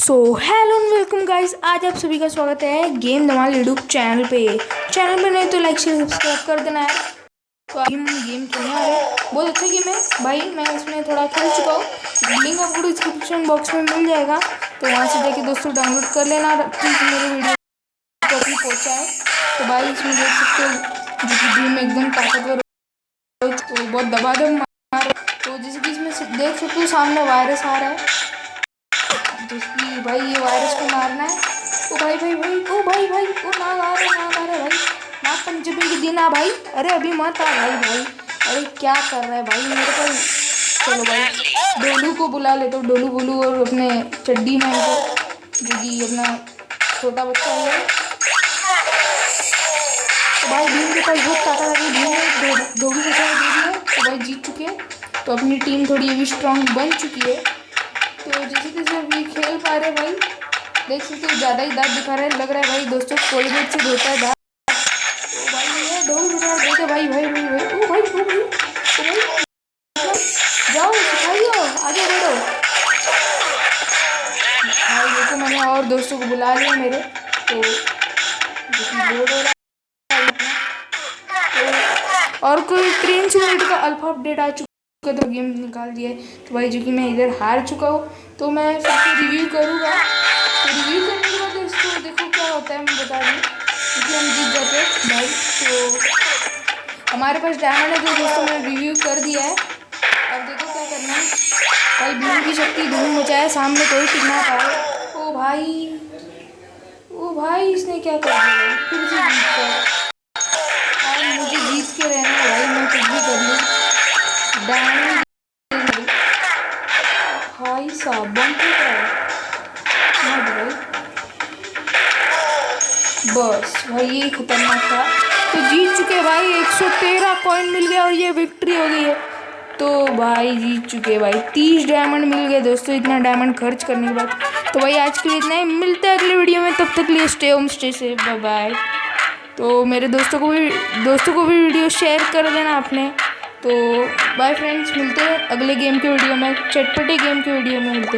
So hello and welcome guys, आज आप सभी का स्वागत है गेम धमाल यूट्यूब चैनल पे नहीं तो लाइक शेयर सब्सक्राइब कर देना है। तो अभी हम गेम खेलने वाले हैं, बहुत अच्छा गेम है भाई। मैं इसमें थोड़ा खेल चुका हूँ, लिंक आपको डिस्क्रिप्शन बॉक्स में मिल जाएगा, तो वहाँ से जाके दोस्तों डाउनलोड कर लेना। प्लीज़ मेरे वीडियो को अभी पहुँचा है तो भाई इसमें देख सकते हो जो कि गेम एकदम ताकतवर तो बहुत दबादब मार। तो जैसे कि इसमें देख सकते हो सामने वायरस आ रहा है, जिसकी भाई ये वायरस को मारना है। ओ भाई भाई भाई ओ भाई भाई ओ नाग आ रहा है भाई, नाग पंचमी के दिन आ भाई। अरे अभी मत आ भाई। अरे क्या कर रहा है भाई मेरे को। चलो भाई डोलू को बुला लेता हूँ, डोलू बोलू और अपने चड्डी में को जो कि अपना छोटा बच्चा है। तो भाई भीम के पास बहुत ताकत आ गई, भीम ने धोबी बचा दे दिया तो भाई जीत चुके हैं। तो अपनी टीम थोड़ी अभी स्ट्रांग बन चुकी है। तो जैसे तैसे अभी खेल पा रहे भाई, देख सकते हो ज़्यादा ही दांत दिखा रहा है, लग रहा है भाई दोस्तों कोलगेट से धोता है दांत। तो भाई ये ढोल बजा देते भाई भाई भाई भाई ओ भाई ओ भाई ओ भाई जाओ सिखाइए आगे बढ़ो भाई। देखो मैंने और दोस्तों को बुला लिया मेरे, तो बोर्ड हो रहा है। तो और कोई 3 मिनट का अल्फा अपडेट आ चुका तो गेम निकाल दिया है। तो भाई जो कि मैं इधर हार चुका हूँ, तो मैं फिर से रिव्यू करूँगा। तो रिव्यू करने के बाद दोस्तों देखो क्या होता है, मैं बता दूँ क्योंकि हम जीत जाते हैं भाई। तो हमारे पास डायमंड है, तो दोस्तों मैंने रिव्यू कर दिया है। अब देखो क्या करना है भाई। भीम की शक्ति धूम मचाए, सामने कोई टिक ना पाए। ओ भाई इसने क्या कर दिया, फिर से जीत कर। और मुझे जीत के रहना है भाई, मैं कुछ भी कर लूँ। डायमंड भाई साहब बम फेंक रहा है भाई, बस भाई ये खतरनाक था। तो जीत चुके भाई, 113 कॉइन मिल गया और ये विक्ट्री हो गई है। तो भाई जीत चुके भाई, 30 डायमंड मिल गए दोस्तों, इतना डायमंड खर्च करने के बाद। तो भाई आज के लिए इतना ही, मिलते हैं अगले वीडियो में, तब तक लिए stay home stay safe, bye bye. तो मेरे दोस्तों को भी वीडियो शेयर कर देना आपने। तो बाय फ्रेंड्स, मिलते हैं अगले गेम के वीडियो में, चटपटे गेम के वीडियो में मिलते हैं।